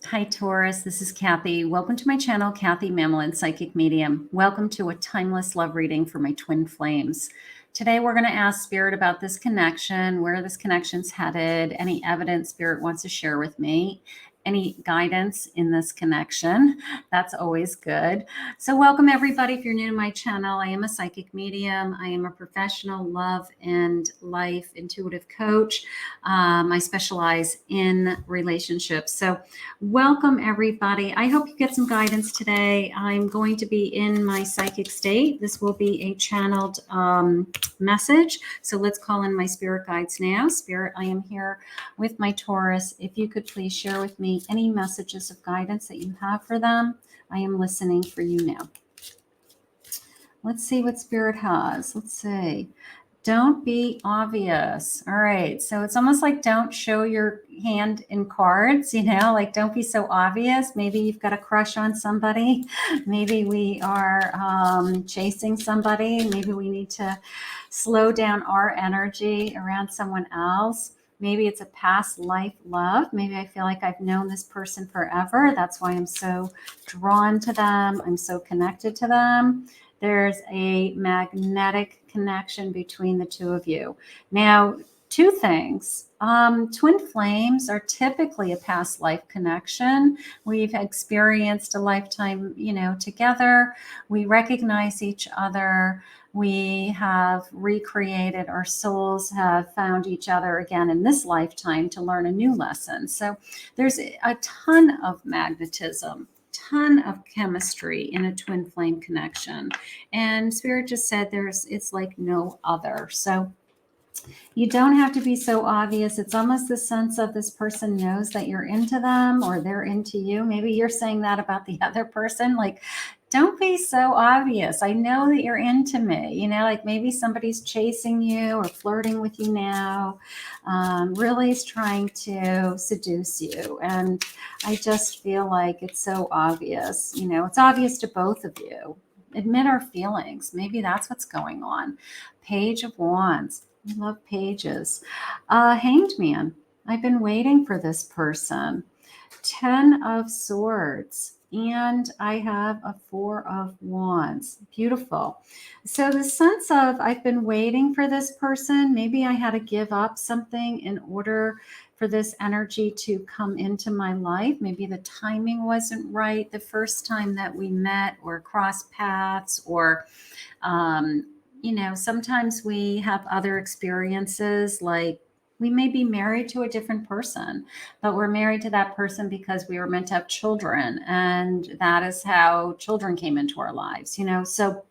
Hi, Taurus. This is Kathy. Welcome to my channel, Kathy Mamolen, Psychic Medium. Welcome to a timeless love reading for my twin flames. Today, we're going to ask Spirit about this connection, where this connection's headed, any evidence Spirit wants to share with me, any guidance in this connection. That's always good. So welcome everybody. If you're new to my channel, I am a psychic medium. I am a professional love and life intuitive coach. I specialize in relationships. So welcome everybody. I hope you get some guidance today. I'm going to be in my psychic state. This will be a channeled message. So let's call in my spirit guides now. Spirit, I am here with my Taurus. If you could please share with me any messages of guidance that you have for them. I am listening for you now. Let's see what Spirit has. Let's see. Don't be obvious. All right. So it's almost like don't show your hand in cards, like don't be so obvious. Maybe you've got a crush on somebody. Maybe we are chasing somebody. Maybe we need to slow down our energy around someone else. Maybe it's a past life love. Maybe I feel like I've known this person forever. That's why I'm so drawn to them. I'm so connected to them. There's a magnetic connection between the two of you. Now, two things. Twin flames are typically a past life connection. We've experienced a lifetime, together. We recognize each other. We have recreated, our souls have found each other again in this lifetime to learn a new lesson. So there's a ton of magnetism, ton of chemistry in a twin flame connection. And Spirit just said it's like no other. So you don't have to be so obvious. It's almost the sense of this person knows that you're into them or they're into you. Maybe you're saying that about the other person. Like, don't be so obvious. I know that you're into me. Like maybe somebody's chasing you or flirting with you now, really is trying to seduce you. And I just feel like it's so obvious. It's obvious to both of you. Admit our feelings. Maybe that's what's going on. Page of Wands. I love pages. Hanged Man. I've been waiting for this person. 10 of Swords. And I have a 4 of Wands. Beautiful. So the sense of I've been waiting for this person. Maybe I had to give up something in order for this energy to come into my life. Maybe the timing wasn't right the first time that we met or crossed paths, or sometimes we have other experiences, like we may be married to a different person, but we're married to that person because we were meant to have children. And that is how children came into our lives, So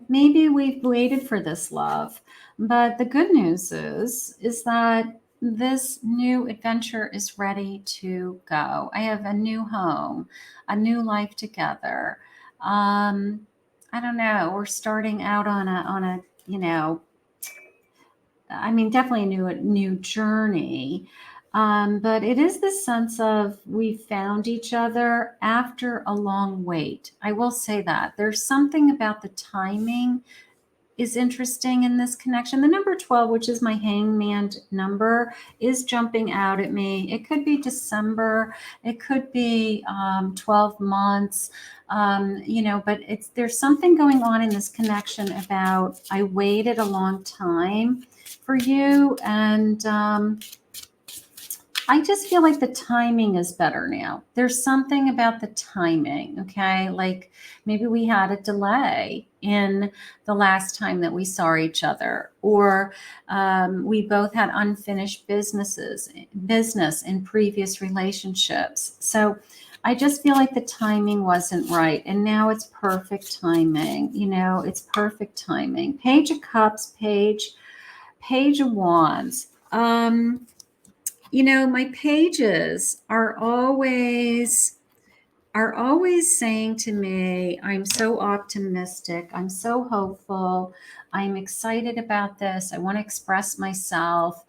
maybe we've waited for this love. But the good news is that this new adventure is ready to go. I have a new home, a new life together. I don't know. We're starting out on a definitely a new journey. But it is the sense of we found each other after a long wait. I will say that there's something about the timing is interesting in this connection. The number 12, which is my hangman number, is jumping out at me. It could be December. It could be 12 months. But there's something going on in this connection about I waited a long time for you, and I just feel like the timing is better now. There's something about the timing, okay? Like maybe we had a delay in the last time that we saw each other, or we both had unfinished business in previous relationships. So I just feel like the timing wasn't right. And now it's perfect timing. It's perfect timing. Page of Cups, Page of Wands. My pages are always saying to me, I'm so optimistic. I'm so hopeful. I'm excited about this. I want to express myself.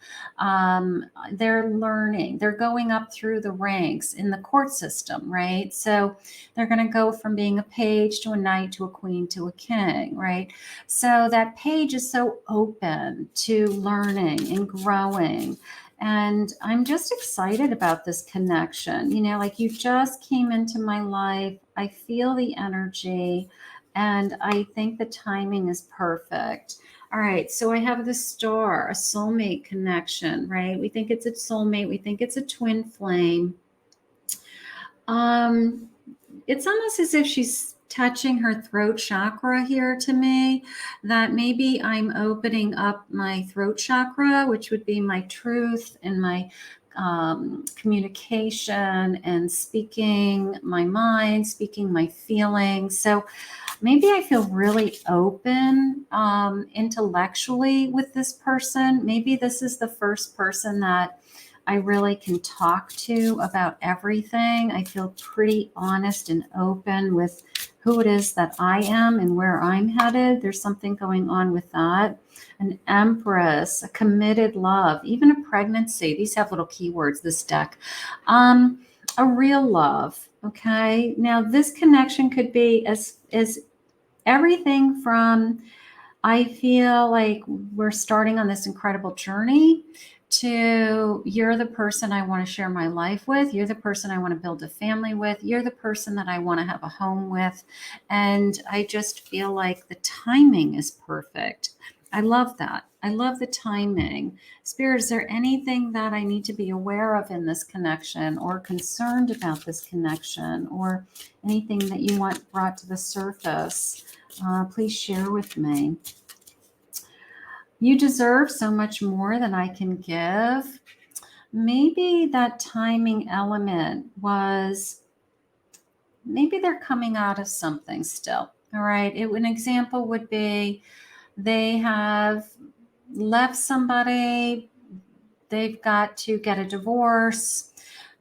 They're learning. They're going up through the ranks in the court system, right? So they're going to go from being a page to a knight to a queen to a king, right? So that page is so open to learning and growing. And I'm just excited about this connection. You know, like you just came into my life. I feel the energy and I think the timing is perfect. All right, so I have the star, a soulmate connection, right? We think it's a soulmate. We think it's a twin flame. It's almost as if she's touching her throat chakra here to me, that maybe I'm opening up my throat chakra, which would be my truth and my communication and speaking my mind, speaking my feelings. So maybe I feel really open intellectually with this person. Maybe this is the first person that I really can talk to about everything. I feel pretty honest and open with who it is that I am and where I'm headed. There's something going on with that. An empress, a committed love, even a pregnancy. These have little keywords, this deck. A real love. Okay. Now this connection could be as everything from, I feel like we're starting on this incredible journey, to you're the person I want to share my life with. You're the person I want to build a family with. You're the person that I want to have a home with. And I just feel like the timing is perfect. I love that. I love the timing. Spirit, is there anything that I need to be aware of in this connection or concerned about this connection or anything that you want brought to the surface? Please share with me. You deserve so much more than I can give. Maybe that timing element was, maybe they're coming out of something still. All right. An example would be they have left somebody, they've got to get a divorce,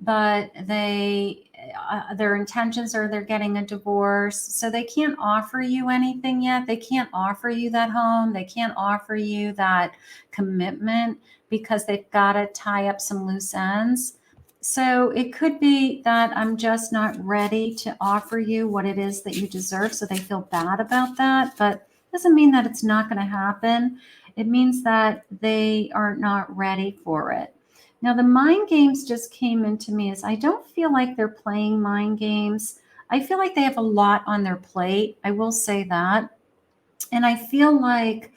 but their intentions are they're getting a divorce. So they can't offer you anything yet. They can't offer you that home. They can't offer you that commitment because they've got to tie up some loose ends. So it could be that I'm just not ready to offer you what it is that you deserve. So they feel bad about that, but doesn't mean that it's not going to happen. It means that they are not ready for it. Now, the mind games just came into me as I don't feel like they're playing mind games. I feel like they have a lot on their plate. I will say that. And I feel like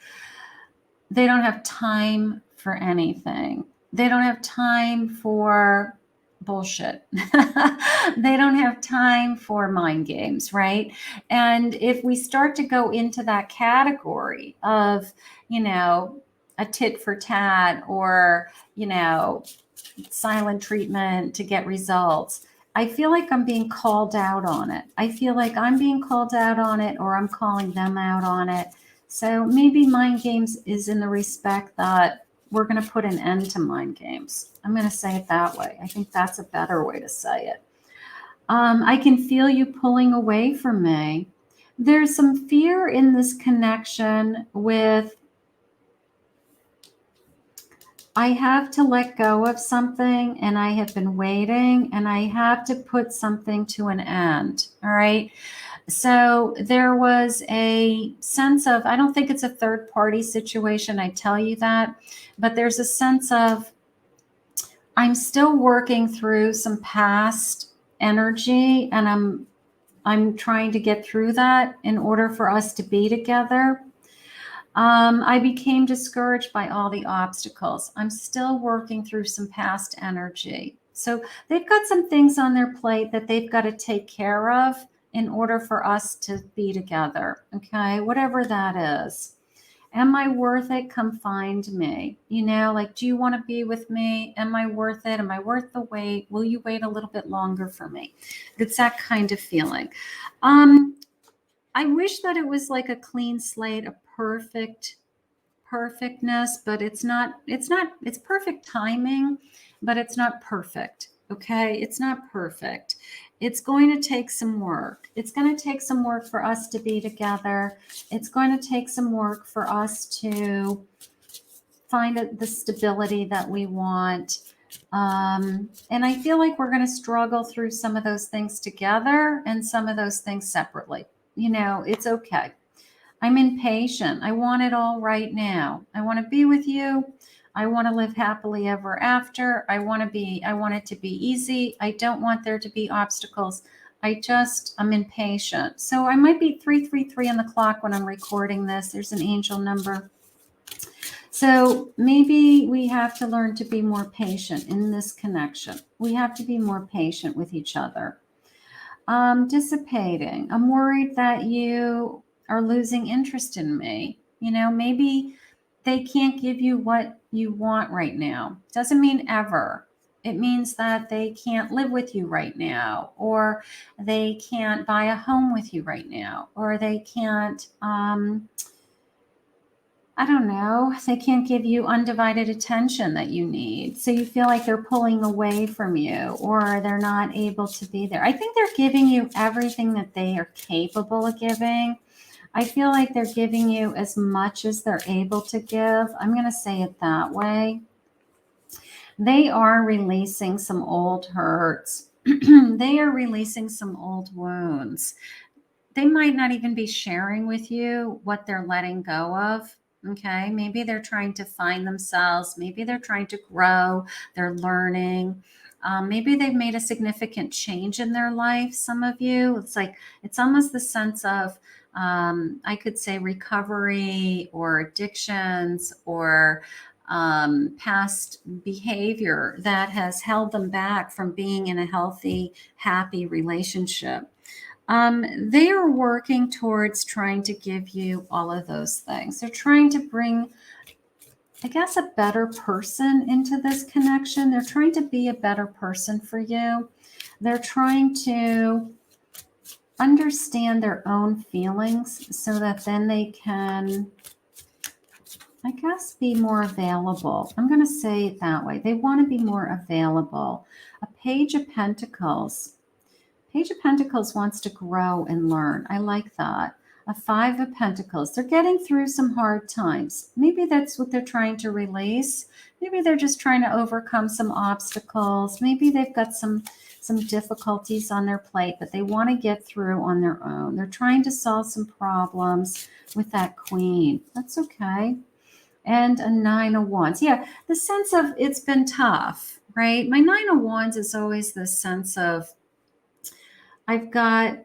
they don't have time for anything. They don't have time for bullshit. They don't have time for mind games, right? And if we start to go into that category of, a tit for tat or, silent treatment to get results, I feel like I'm being called out on it. I feel like I'm being called out on it or I'm calling them out on it. So maybe mind games is in the respect that we're going to put an end to mind games. I'm going to say it that way. I think that's a better way to say it. I can feel you pulling away from me. There's some fear in this connection with, I have to let go of something and I have been waiting and I have to put something to an end. All right. So there was a sense of, I don't think it's a third party situation, I tell you that, but there's a sense of, I'm still working through some past energy and I'm trying to get through that in order for us to be together. I became discouraged by all the obstacles. I'm still working through some past energy. So they've got some things on their plate that they've got to take care of in order for us to be together. Okay, whatever that is. Am I worth it? Come find me. Do you want to be with me? Am I worth it? Am I worth the wait? Will you wait a little bit longer for me? It's that kind of feeling. I wish that it was like a clean slate, a perfectness, but it's not, it's perfect timing, but it's not perfect. Okay. It's not perfect. It's going to take some work. It's going to take some work for us to be together. It's going to take some work for us to find the stability that we want. And I feel like we're going to struggle through some of those things together and some of those things separately. It's okay. I'm impatient. I want it all right now. I want to be with you. I want to live happily ever after. I want it to be easy. I don't want there to be obstacles. I'm impatient. So I might be 333 on the clock when I'm recording this. There's an angel number. So maybe we have to learn to be more patient in this connection. We have to be more patient with each other. Dissipating. I'm worried that you are losing interest in me. Maybe they can't give you what you want right now. Doesn't mean ever. It means that they can't live with you right now, or they can't buy a home with you right now, or they can't, I don't know, they can't give you undivided attention that you need. So you feel like they're pulling away from you, or they're not able to be there. I think they're giving you everything that they are capable of giving. I feel like they're giving you as much as they're able to give. I'm going to say it that way. They are releasing some old hurts. They are releasing some old wounds. They might not even be sharing with you what they're letting go of. Okay. Maybe they're trying to find themselves. Maybe they're trying to grow. They're learning. Maybe they've made a significant change in their life. Some of you, it's almost the sense of, I could say recovery or addictions or past behavior that has held them back from being in a healthy, happy relationship. They are working towards trying to give you all of those things. They're trying to bring, I guess, a better person into this connection. They're trying to be a better person for you. They're trying to understand their own feelings so that then they can, I guess, be more available. I'm going to say it that way. They want to be more available. A Page of Pentacles. Page of Pentacles wants to grow and learn. I like that. A Five of Pentacles. They're getting through some hard times. Maybe that's what they're trying to release. Maybe they're just trying to overcome some obstacles. Maybe they've got some difficulties on their plate, but they want to get through on their own. They're trying to solve some problems with that Queen. That's okay. And a Nine of Wands. Yeah, the sense of it's been tough, right? My Nine of Wands is always the sense of I've got,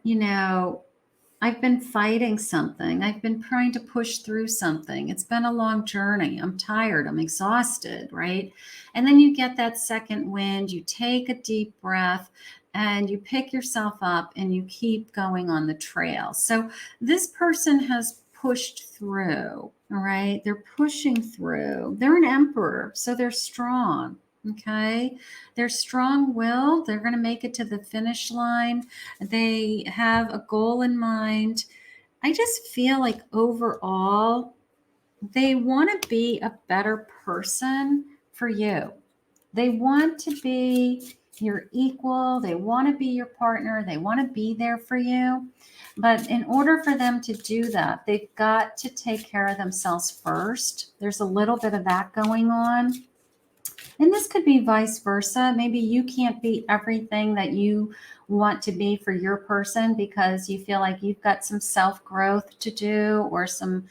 I've been fighting something. I've been trying to push through something. It's been a long journey. I'm tired. I'm exhausted, right? And then you get that second wind. You take a deep breath and you pick yourself up and you keep going on the trail. So this person has pushed through, all right? They're pushing through. They're an emperor, so they're strong. Okay. They're strong-willed. They're going to make it to the finish line. They have a goal in mind. I just feel like overall, they want to be a better person for you. They want to be your equal. They want to be your partner. They want to be there for you. But in order for them to do that, they've got to take care of themselves first. There's a little bit of that going on. And this could be vice versa. Maybe you can't be everything that you want to be for your person because you feel like you've got some self-growth to do or some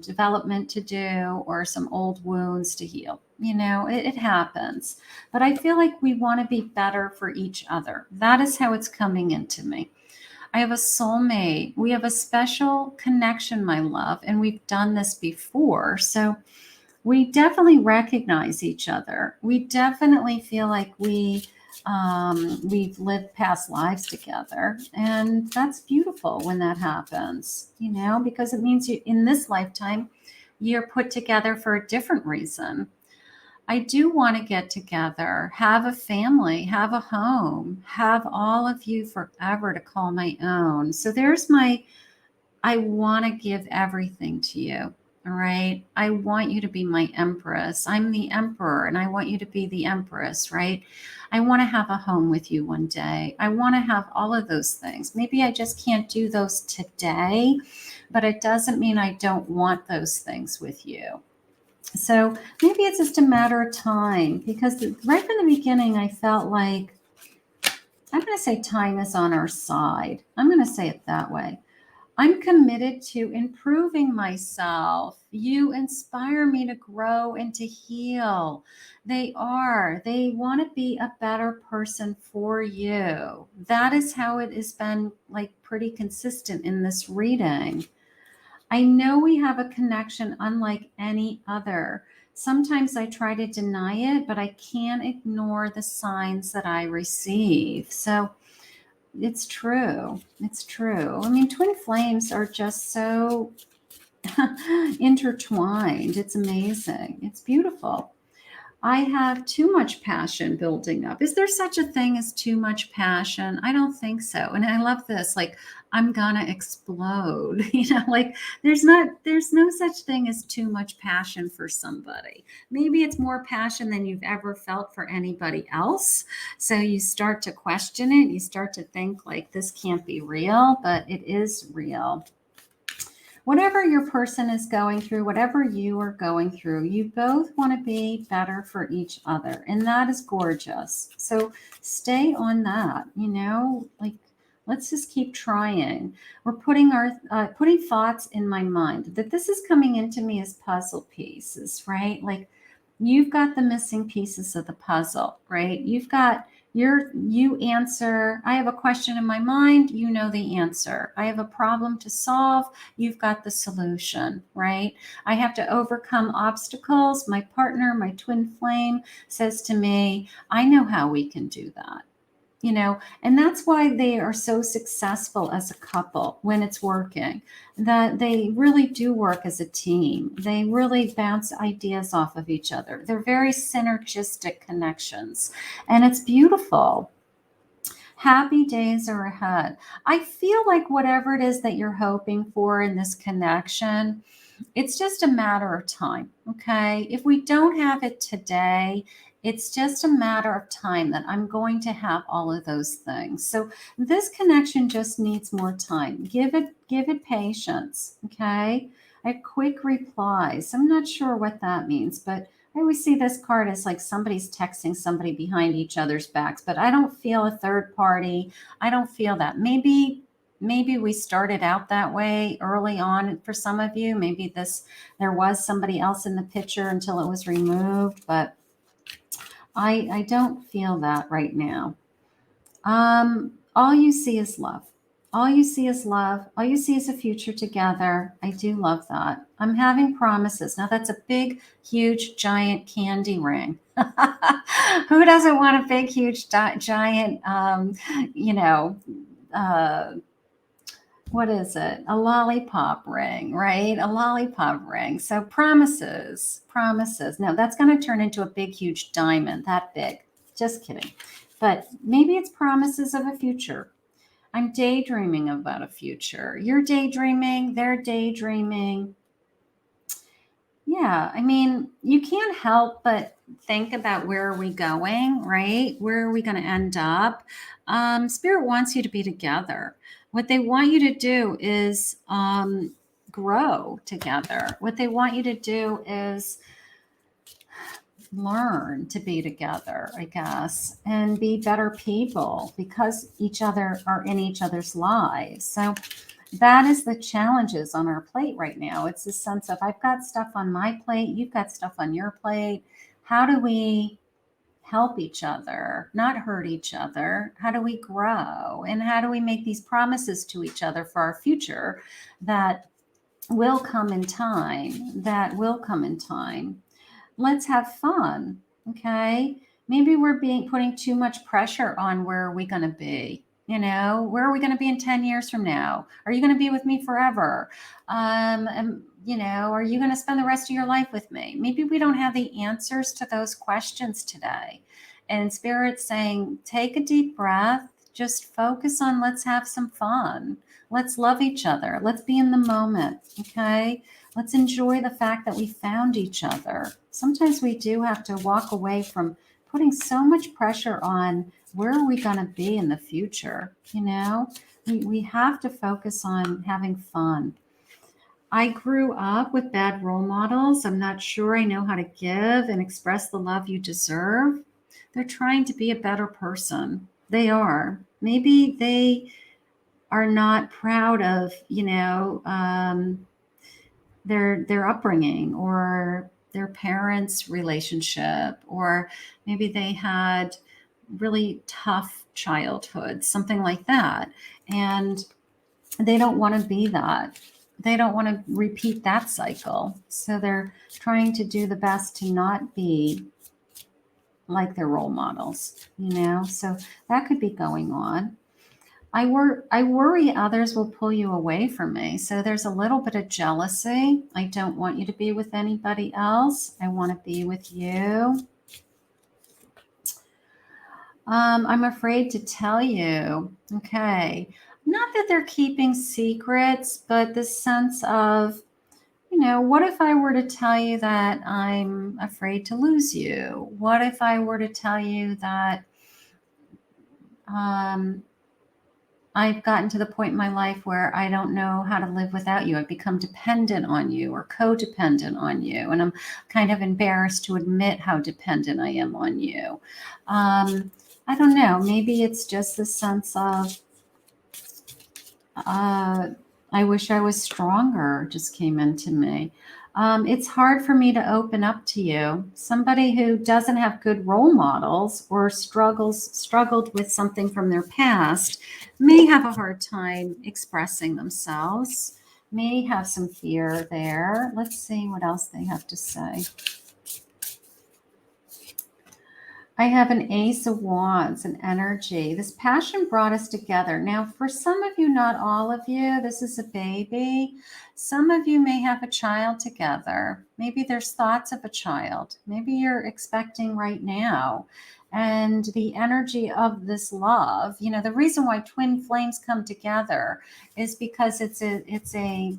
development to do or some old wounds to heal. It happens. But I feel like we want to be better for each other. That is how it's coming into me. I have a soulmate. We have a special connection, my love, and we've done this before. So we definitely recognize each other. We definitely feel like we've lived past lives together. And that's beautiful when that happens, because it means in this lifetime, you're put together for a different reason. I do want to get together, have a family, have a home, have all of you forever to call my own. So I want to give everything to you. All right. I want you to be my empress. I'm the emperor and I want you to be the empress, right? I want to have a home with you one day. I want to have all of those things. Maybe I just can't do those today, but it doesn't mean I don't want those things with you. So maybe it's just a matter of time because right from the beginning, I felt like, I'm going to say time is on our side. I'm going to say it that way. I'm committed to improving myself. You inspire me to grow and to heal. They are. They want to be a better person for you. That is how it has been like pretty consistent in this reading. I know we have a connection unlike any other. Sometimes I try to deny it, but I can't ignore the signs that I receive. So it's true. It's true. I mean, twin flames are just so intertwined. It's amazing. It's beautiful. I have too much passion building up. Is there such a thing as too much passion? I don't think so. And I love this. Like, I'm gonna explode. Like there's no such thing as too much passion for somebody. Maybe it's more passion than you've ever felt for anybody else. So you start to question it. You start to think like this can't be real, but it is real. Whatever your person is going through, whatever you are going through, you both want to be better for each other. And that is gorgeous. So stay on that, like let's just keep trying. We're putting putting thoughts in my mind that this is coming into me as puzzle pieces, right? Like you've got the missing pieces of the puzzle, right? You answer. I have a question in my mind, you know the answer. I have a problem to solve, you've got the solution, right? I have to overcome obstacles. My partner, my twin flame, says to me, I know how we can do that. And that's why they are so successful as a couple when it's working, that they really do work as a team. They really bounce ideas off of each other. They're very synergistic connections, and it's beautiful. Happy days are ahead. I feel like whatever it is that you're hoping for in this connection, it's just a matter of time. Okay. If we don't have it today, it's just a matter of time that I'm going to have all of those things. So this connection just needs more time. Give it patience. Okay. A quick replies. I'm not sure what that means, but I always see this card as like somebody's texting somebody behind each other's backs, but I don't feel a third party. I don't feel that. Maybe we started out that way early on for some of you. Maybe there was somebody else in the picture until it was removed, but I don't feel that right now. All you see is love. All you see is love. All you see is a future together. I do love that. I'm having promises. Now that's a big, huge, giant candy ring. Who doesn't want a big, huge, giant, uh, what is it? A lollipop ring, right? A lollipop ring. So promises, promises. Now that's going to turn into a big, huge diamond, that big. Just kidding. But maybe it's promises of a future. I'm daydreaming about a future. You're daydreaming, they're daydreaming. Yeah, I mean, you can't help but think about where are we going, right? Where are we going to end up? Spirit wants you to be together. What they want you to do is grow together. What they want you to do is learn to be together, I guess, and be better people because each other are in each other's lives. So that is the challenges on our plate right now. It's a sense of I've got stuff on my plate, you've got stuff on your plate. How do we help each other, not hurt each other? How do we grow? And how do we make these promises to each other for our future that will come in time, that will come in time? Let's have fun. Okay. Maybe we're putting too much pressure on where are we going to be? Where are we going to be in 10 years from now? Are you going to be with me forever? Are you going to spend the rest of your life with me? Maybe we don't have the answers to those questions today. And Spirit's saying, take a deep breath, just focus on let's have some fun. Let's love each other. Let's be in the moment. Okay. Let's enjoy the fact that we found each other. Sometimes we do have to walk away from putting so much pressure on where are we going to be in the future. We have to focus on having fun. I grew up with bad role models. I'm not sure I know how to give and express the love you deserve. They're trying to be a better person. They are. Maybe they are not proud of, their upbringing or their parents' relationship, or maybe they had really tough childhood, something like that. And they don't want to be that. They don't want to repeat that cycle. So they're trying to do the best to not be like their role models, So that could be going on. I worry others will pull you away from me. So there's a little bit of jealousy. I don't want you to be with anybody else. I want to be with you. I'm afraid to tell you. Okay. Not that they're keeping secrets, but the sense of, what if I were to tell you that I'm afraid to lose you? What if I were to tell you that I've gotten to the point in my life where I don't know how to live without you. I've become dependent on you or codependent on you. And I'm kind of embarrassed to admit how dependent I am on you. I don't know. Maybe it's just the sense of, I wish I was stronger just came into me. It's hard for me to open up to you. Somebody who doesn't have good role models or struggled with something from their past may have a hard time expressing themselves, may have some fear there. Let's see what else they have to say. I have an Ace of Wands, an energy. This passion brought us together. Now, for some of you, not all of you, this is a baby. Some of you may have a child together. Maybe there's thoughts of a child. Maybe you're expecting right now. And the energy of this love, the reason why twin flames come together is because it's a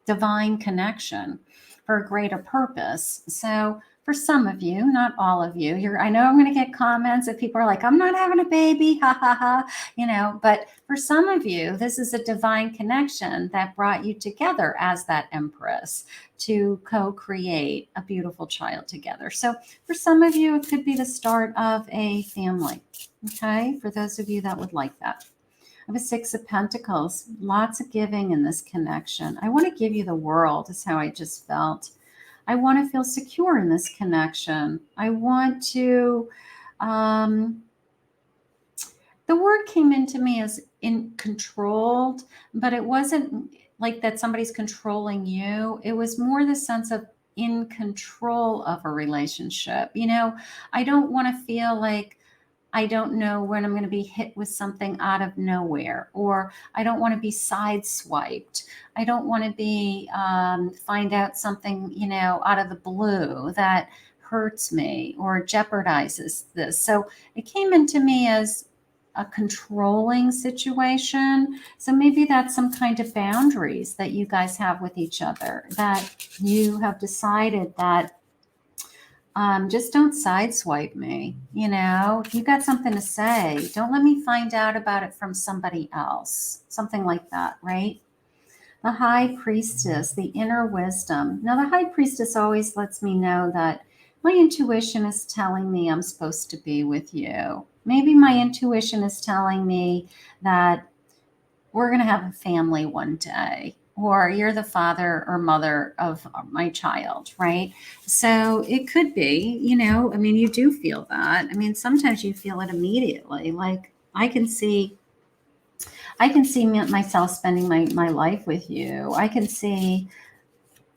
divine connection for a greater purpose. So for some of you, not all of you, I know I'm going to get comments that people are like, I'm not having a baby, ha ha ha, but for some of you, this is a divine connection that brought you together as that empress to co-create a beautiful child together. So for some of you, it could be the start of a family, okay? For those of you that would like that. I have a Six of Pentacles, lots of giving in this connection. I want to give you the world is how I just felt. I want to feel secure in this connection. I want to, the word came into me as in controlled, but it wasn't like that somebody's controlling you. It was more the sense of in control of a relationship. I don't want to feel like I don't know when I'm going to be hit with something out of nowhere, or I don't want to be sideswiped. I don't want to be find out something, out of the blue that hurts me or jeopardizes this. So it came into me as a controlling situation. So maybe that's some kind of boundaries that you guys have with each other, that you have decided that just don't sideswipe me. If you got something to say, don't let me find out about it from somebody else. Something like that, right? The High Priestess, the inner wisdom. Now, the High Priestess always lets me know that my intuition is telling me I'm supposed to be with you. Maybe my intuition is telling me that we're going to have a family one day, or you're the father or mother of my child, right? So it could be, you do feel that. Sometimes you feel it immediately. Like I can see myself spending my life with you. I can see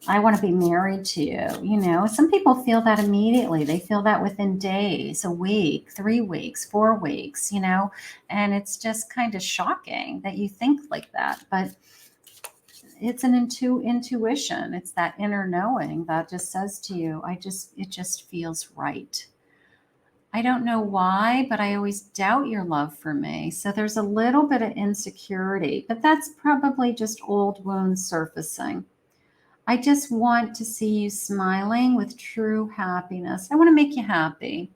I want to be married to you. Some people feel that immediately. They feel that within days, a week, 3 weeks, 4 weeks, and it's just kind of shocking that you think like that. But it's an intuition. It's that inner knowing that just says to you, it just feels right. I don't know why, but I always doubt your love for me. So there's a little bit of insecurity, but that's probably just old wounds surfacing. I just want to see you smiling with true happiness. I want to make you happy.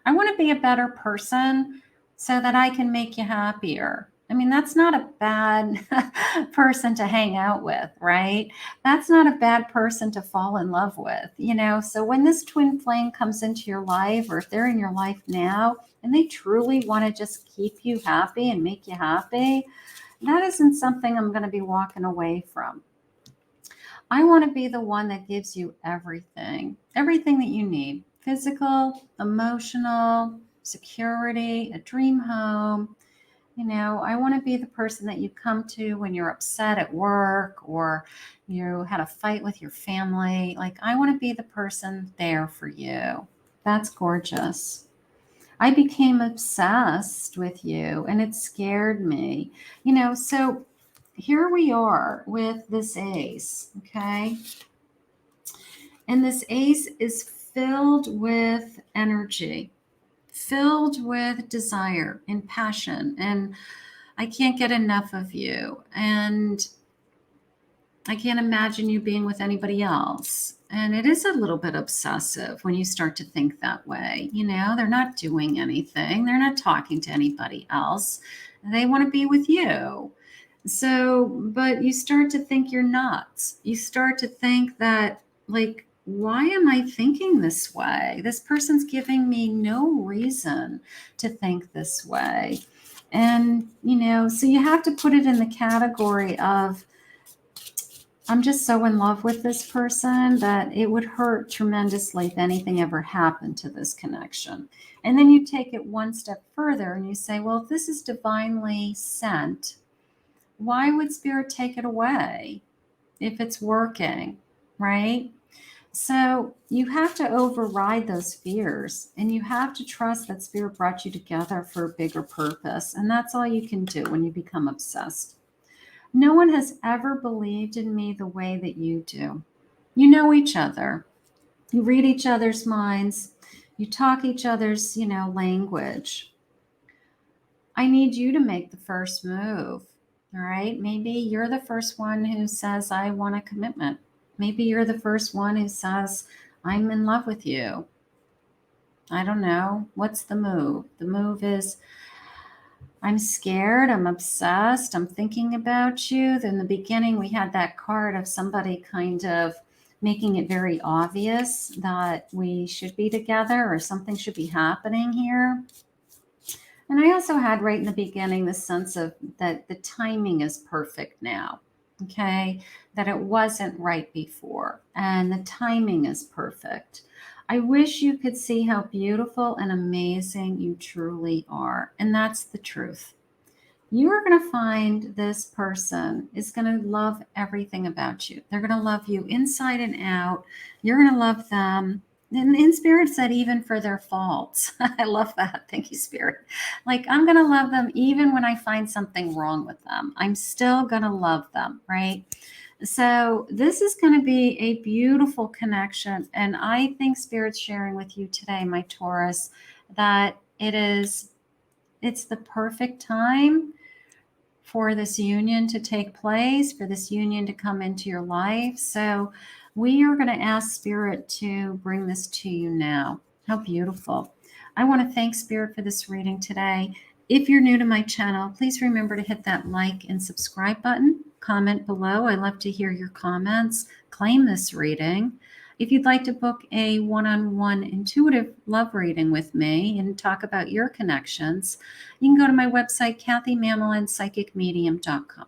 I want to be a better person so that I can make you happier. That's not a bad person to hang out with, right? That's not a bad person to fall in love with, So when this twin flame comes into your life, or if they're in your life now and they truly want to just keep you happy and make you happy, That isn't something I'm going to be walking away from. I want to be the one that gives you everything that you need: physical, emotional, security, a dream home. I want to be the person that you come to when you're upset at work or you had a fight with your family. Like, I want to be the person there for you. That's gorgeous. I became obsessed with you and it scared me. So here we are with this ace, okay? And this ace is filled with energy, filled with desire and passion, and I can't get enough of you. And I can't imagine you being with anybody else. And it is a little bit obsessive when you start to think that way. They're not doing anything, they're not talking to anybody else. They want to be with you. So, but you start to think you're nuts. You start to think that, like, why am I thinking this way? This person's giving me no reason to think this way. And, so you have to put it in the category of, I'm just so in love with this person that it would hurt tremendously if anything ever happened to this connection. And then you take it one step further and you say, well, if this is divinely sent, why would Spirit take it away if it's working, right? So you have to override those fears and you have to trust that Spirit brought you together for a bigger purpose. And that's all you can do when you become obsessed. No one has ever believed in me the way that you do. You know each other. You read each other's minds. You talk each other's, language. I need you to make the first move. All right. Maybe you're the first one who says, I want a commitment. Maybe you're the first one who says, I'm in love with you. I don't know. What's the move? The move is, I'm scared. I'm obsessed. I'm thinking about you. In the beginning, we had that card of somebody kind of making it very obvious that we should be together or something should be happening here. And I also had right in the beginning the sense of that the timing is perfect now, okay? That it wasn't right before, and the timing is perfect. I wish you could see how beautiful and amazing you truly are, and that's the truth. You are going to find this person is going to love everything about you. They're going to love you inside and out. You're going to love them. And in Spirit said, even for their faults. I love that. Thank you, Spirit. Like, I'm going to love them even when I find something wrong with them. I'm still going to love them, right? So this is going to be a beautiful connection. And I think Spirit's sharing with you today, my Taurus, that it's the perfect time for this union to take place, for this union to come into your life. So we are going to ask Spirit to bring this to you now. How beautiful. I want to thank Spirit for this reading today. If you're new to my channel, please remember to hit that like and subscribe button. Comment below. I love to hear your comments. Claim this reading. If you'd like to book a one-on-one intuitive love reading with me and talk about your connections, you can go to my website, KathyMamolenPsychicMedium.com.